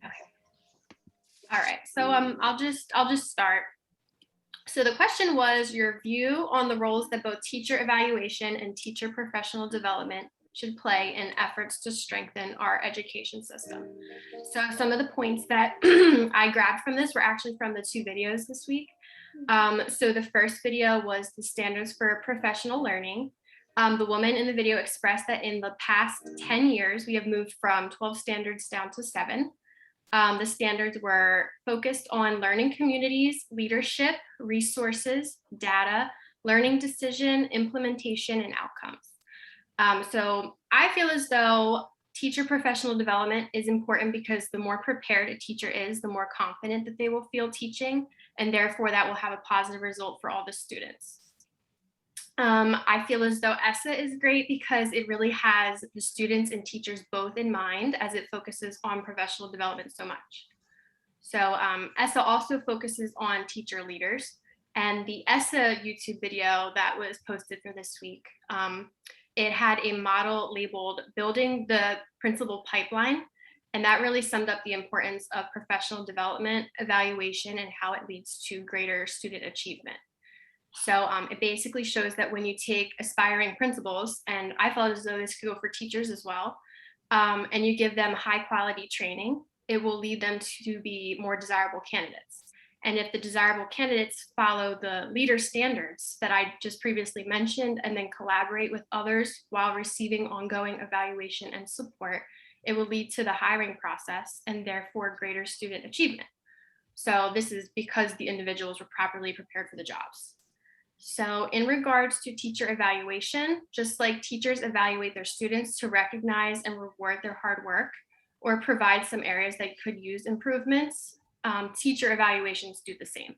Okay. All right. So I'll just start. So the question was your view on the roles that both teacher evaluation and teacher professional development should play in efforts to strengthen our education system. So some of the points that I grabbed from this were actually from the two videos this week. So the first video was the standards for professional learning. The woman in the video expressed that in the past 10 years, we have moved from 12 standards down to 7. The standards were focused on learning communities, leadership, resources, data, learning decision, implementation, and outcomes. So I feel as though teacher professional development is important because the more prepared a teacher is, the more confident that they will feel teaching, and therefore that will have a positive result for all the students. I feel as though ESSA is great because it really has the students and teachers both in mind as it focuses on professional development so much. So ESSA also focuses on teacher leaders, and the ESSA YouTube video that was posted for this week, it had a model labeled Building the Principal Pipeline, and that really summed up the importance of professional development, evaluation, and how it leads to greater student achievement. So it basically shows that when you take aspiring principals, and I felt as though this could go for teachers as well, and you give them high quality training, it will lead them to be more desirable candidates. And if the desirable candidates follow the leader standards that I just previously mentioned, and then collaborate with others while receiving ongoing evaluation and support, it will lead to the hiring process and therefore greater student achievement. So this is because the individuals were properly prepared for the jobs. So in regards to teacher evaluation, just like teachers evaluate their students to recognize and reward their hard work or provide some areas that could use improvements, teacher evaluations do the same.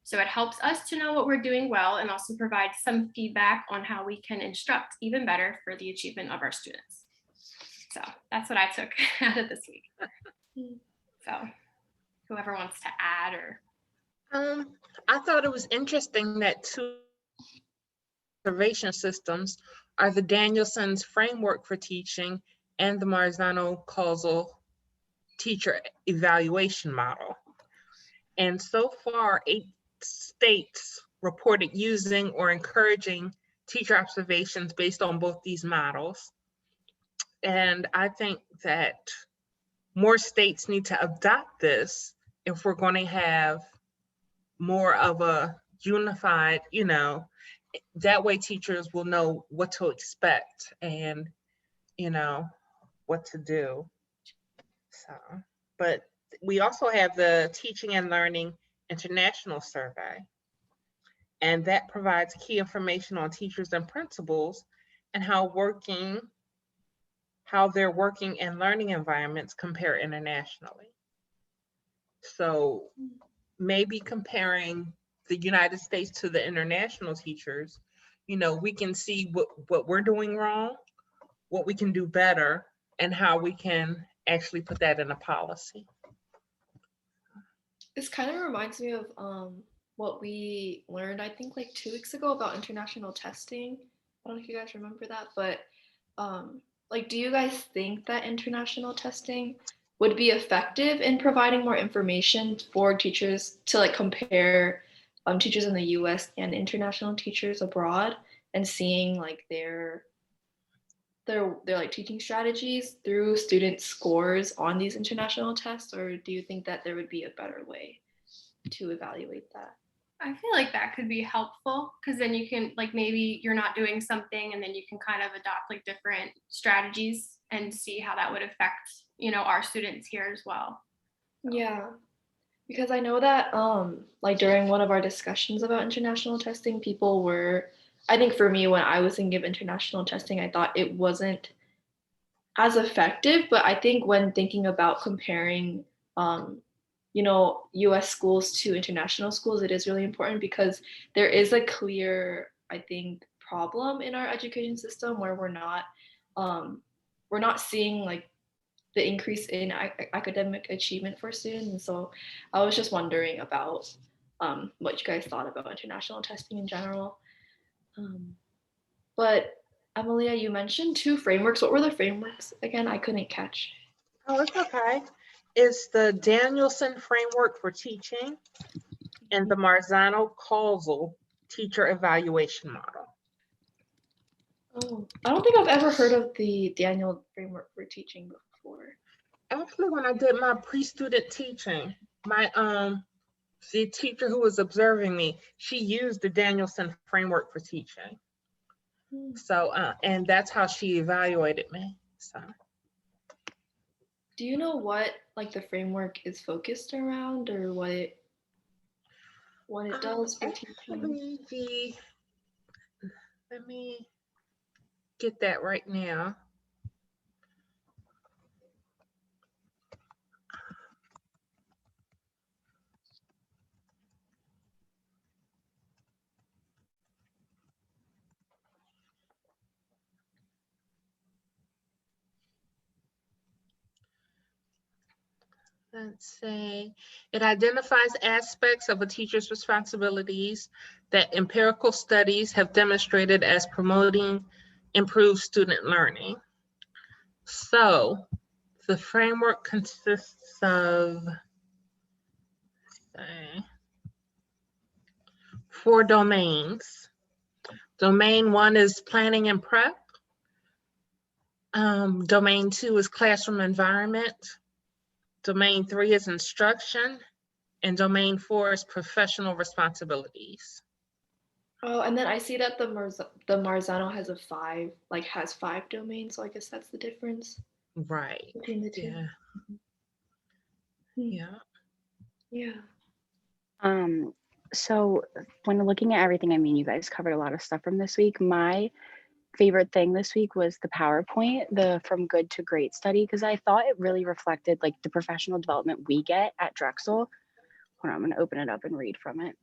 So it helps us to know what we're doing well and also provide some feedback on how we can instruct even better for the achievement of our students. So that's what I took out of this week. So whoever wants to add or. I thought it was interesting that two observation systems are the Danielson's framework for teaching and the Marzano causal teacher evaluation model. And so far, 8 states reported using or encouraging teacher observations based on both these models. And I think that more states need to adopt this if we're going to have more of a unified, that way teachers will know what to expect and, what to do. So, but we also have the Teaching and Learning International Survey, and that provides key information on teachers and principals and how their working and learning environments compare internationally. So maybe comparing the United States to the international teachers, we can see what we're doing wrong, what we can do better, and how we can actually put that in a policy. This kind of reminds me of what we learned, I think, like 2 weeks ago about international testing. I don't know if you guys remember that, but do you guys think that international testing would be effective in providing more information for teachers to compare teachers in the US and international teachers abroad and seeing their teaching strategies through student scores on these international tests? Or do you think that there would be a better way to evaluate that? I feel like that could be helpful because then you can maybe you're not doing something and then you can kind of adopt different strategies and see how that would affect our students here as well. Yeah, because I know that during one of our discussions about international testing, people were, I think for me, when I was thinking of international testing, I thought it wasn't as effective, but I think when thinking about comparing US schools to international schools, it is really important because there is a clear, I think, problem in our education system where we're not seeing the increase in academic achievement for students. And so I was just wondering about what you guys thought about international testing in general. But Emilia, you mentioned two frameworks. What were the frameworks again? I couldn't catch. Oh, it's okay. It's the Danielson Framework for Teaching and the Marzano Causal Teacher Evaluation Model. Oh, I don't think I've ever heard of the Daniel framework for teaching before. Actually, when I did my pre-student teaching, my the teacher who was observing me, she used the Danielson Framework for Teaching. So, and that's how she evaluated me. So, Do you know what like the framework is focused around, or what it does for teaching? actually, let me get that right now. Let's say it identifies aspects of a teacher's responsibilities that empirical studies have demonstrated as promoting improved student learning. So the framework consists of 4 domains. Domain 1 is planning and prep. Domain 2 is classroom environment. Domain 3 is instruction. And domain 4 is professional responsibilities. Oh, and then I see that the Marzano has has 5 domains, so I guess that's the difference Right. between the two. Yeah. Hmm. Yeah. Yeah. So when looking at everything, I mean, you guys covered a lot of stuff from this week. My favorite thing this week was the PowerPoint, the From Good to Great study, because I thought it really reflected like the professional development we get at Drexel. Hold on, I'm gonna open it up and read from it.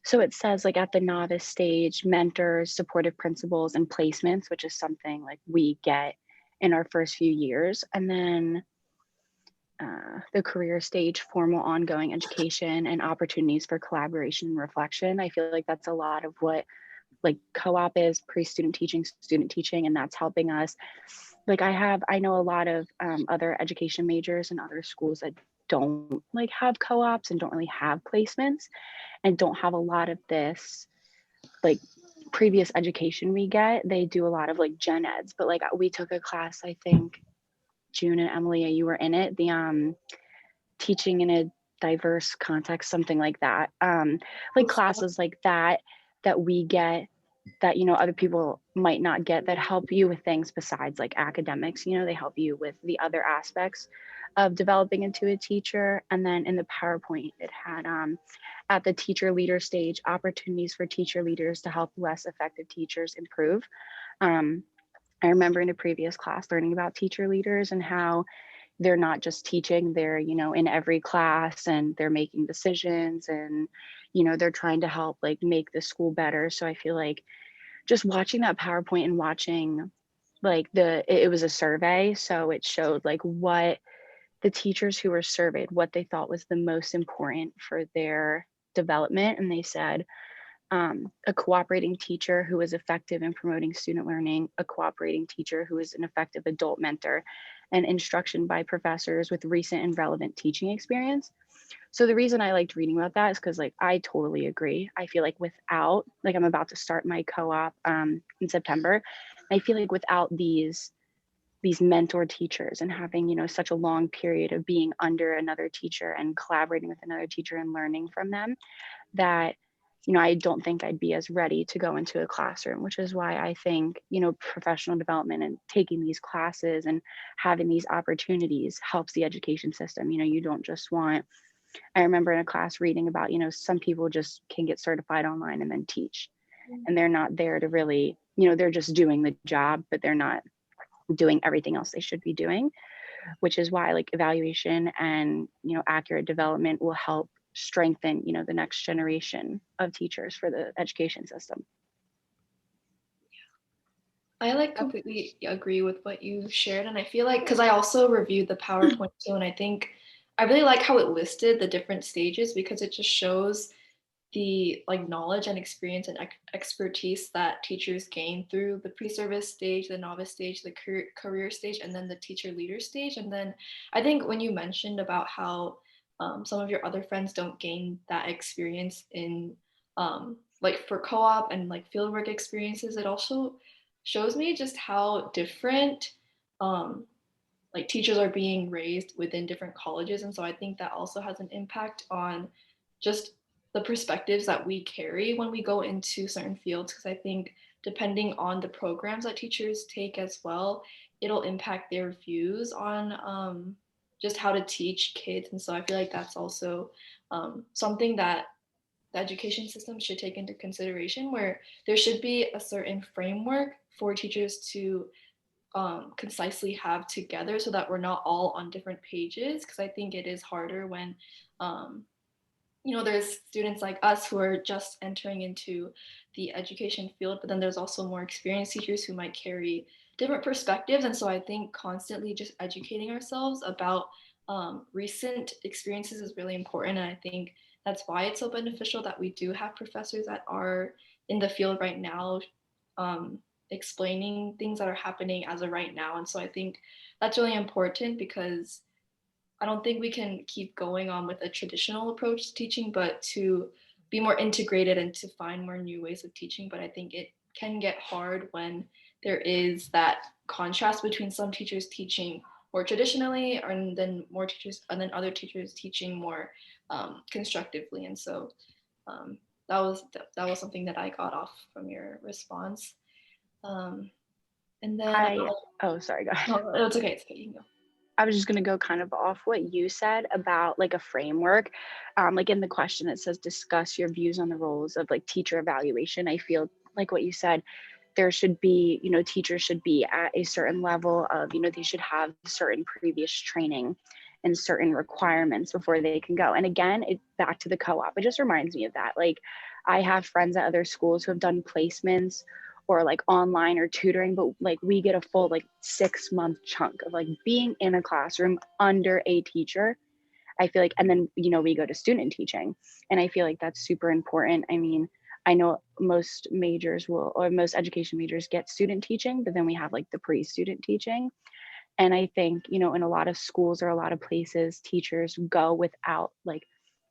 So it says like at the novice stage, mentors, supportive principals, and placements, which is something like we get in our first few years. And then the career stage, formal ongoing education and opportunities for collaboration and reflection. I feel like that's a lot of what like co-op is, pre-student teaching, student teaching, and that's helping us. Like I know a lot of other education majors and other schools that don't like have co-ops and don't really have placements and don't have a lot of this like previous education we get. They do a lot of like gen eds, but like we took a class, I think June and Emilia, you were in it, the teaching in a diverse context, something like that. Like classes like that we get that, you know, other people might not get, that help you with things besides like academics, you know, they help you with the other aspects of developing into a teacher. And then in the PowerPoint, it had at the teacher leader stage, opportunities for teacher leaders to help less effective teachers improve. I remember in a previous class learning about teacher leaders and how they're not just teaching, they're, you know, in every class and they're making decisions and, you know, they're trying to help like make the school better. So I feel like just watching that PowerPoint and watching like it was a survey. So it showed like what the teachers who were surveyed, what they thought was the most important for their development. And they said, a cooperating teacher who is effective in promoting student learning, a cooperating teacher who is an effective adult mentor, and instruction by professors with recent and relevant teaching experience. So the reason I liked reading about that is because like I totally agree. I feel like without, like I'm about to start my co-op in September. I feel like without these mentor teachers and having, you know, such a long period of being under another teacher and collaborating with another teacher and learning from them, that, you know, I don't think I'd be as ready to go into a classroom, which is why I think, you know, professional development and taking these classes and having these opportunities helps the education system. You know, you don't just want, I remember in a class reading about, you know, some people just can get certified online and then teach, and they're not there to really, you know, they're just doing the job, but they're not doing everything else they should be doing, which is why like evaluation and, you know, accurate development will help strengthen, you know, the next generation of teachers for the education system. I like completely agree with what you shared, and I feel like because I also reviewed the PowerPoint too, and I think I really like how it listed the different stages because it just shows the like knowledge and experience and expertise that teachers gain through the pre-service stage, the novice stage, the career stage, and then the teacher leader stage. And then I think when you mentioned about how some of your other friends don't gain that experience in like for co-op and like fieldwork experiences, it also shows me just how different um, like teachers are being raised within different colleges. And so I think that also has an impact on just the perspectives that we carry when we go into certain fields. Because I think depending on the programs that teachers take as well, it'll impact their views on just how to teach kids. And so I feel like that's also something that the education system should take into consideration, where there should be a certain framework for teachers to concisely have together so that we're not all on different pages. Because I think it is harder when um, there's students like us who are just entering into the education field, but then there's also more experienced teachers who might carry different perspectives. And so I think constantly just educating ourselves about recent experiences is really important. And I think that's why it's so beneficial that we do have professors that are in the field right now, um, explaining things that are happening as of right now. And so I think that's really important, because I don't think we can keep going on with a traditional approach to teaching, but to be more integrated and to find more new ways of teaching. But I think it can get hard when there is that contrast between some teachers teaching more traditionally, and then more teachers, and then other teachers teaching more constructively. And so that was something that I got off from your response. Um, and then, Oh, sorry, go ahead. no, it's okay. It's okay. You can go. I was just going to go kind of off what you said about like a framework. Like in the question, it says discuss your views on the roles of like teacher evaluation. I feel like what you said, there should be, teachers should be at a certain level of, they should have certain previous training and certain requirements before they can go. And again, back to the co-op, it just reminds me of that. Like I have friends at other schools who have done placements or like online or tutoring, but like we get a full like 6-month chunk of like being in a classroom under a teacher. I feel like, and then, we go to student teaching, and I feel like that's super important. I mean, I know most majors or most education majors get student teaching, but then we have like the pre-student teaching. And I think, in a lot of schools or a lot of places, teachers go without like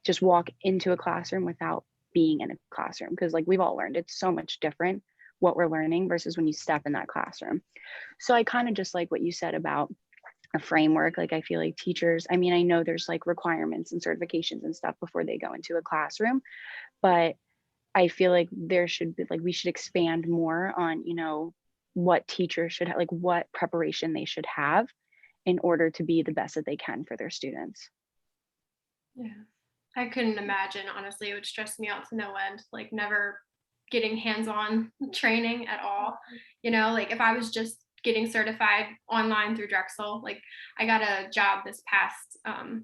just walk into a classroom without being in a classroom. Cause like we've all learned it's so much different what we're learning versus when you step in that classroom. So I kind of just like what you said about a framework. Like I feel like teachers, I mean, I know there's like requirements and certifications and stuff before they go into a classroom, but I feel like there should be like, we should expand more on, what teachers should have, like what preparation they should have in order to be the best that they can for their students. Yeah. I couldn't imagine, honestly. It would stress me out to no end, like never getting hands-on training at all. Like if I was just getting certified online through Drexel, like I got a job this past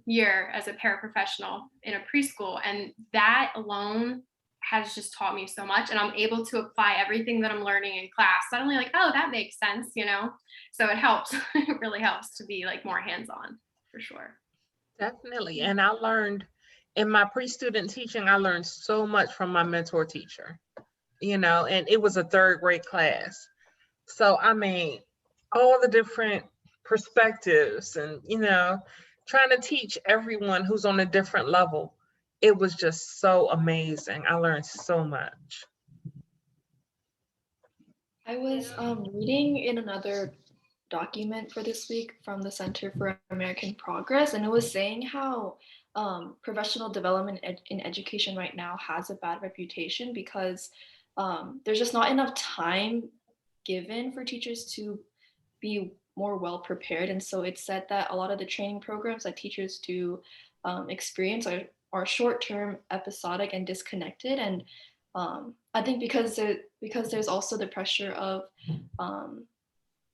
year as a paraprofessional in a preschool, and that alone has just taught me so much, and I'm able to apply everything that I'm learning in class. Suddenly like, oh, that makes sense. So it helps. It really helps to be like more hands-on, for sure. Definitely. And I learned in my pre-student teaching, I learned so much from my mentor teacher, and it was a 3rd grade class. So, I mean, all the different perspectives and, trying to teach everyone who's on a different level. It was just so amazing. I learned so much. I was reading in another document for this week from the Center for American Progress, and it was saying how professional development in education right now has a bad reputation, because there's just not enough time given for teachers to be more well prepared. And so it's said that a lot of the training programs that teachers do experience are short-term, episodic, and disconnected. And I think because there's also the pressure of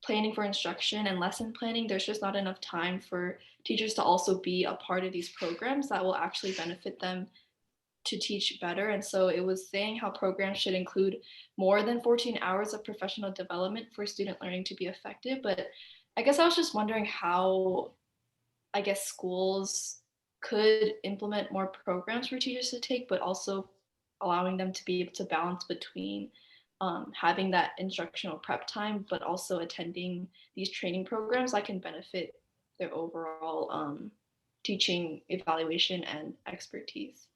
planning for instruction and lesson planning, there's just not enough time for teachers to also be a part of these programs that will actually benefit them to teach better. And so it was saying how programs should include more than 14 hours of professional development for student learning to be effective. But I guess I was just wondering how, I guess, schools could implement more programs for teachers to take, but also allowing them to be able to balance between having that instructional prep time, but also attending these training programs that can benefit their overall teaching, evaluation, and expertise.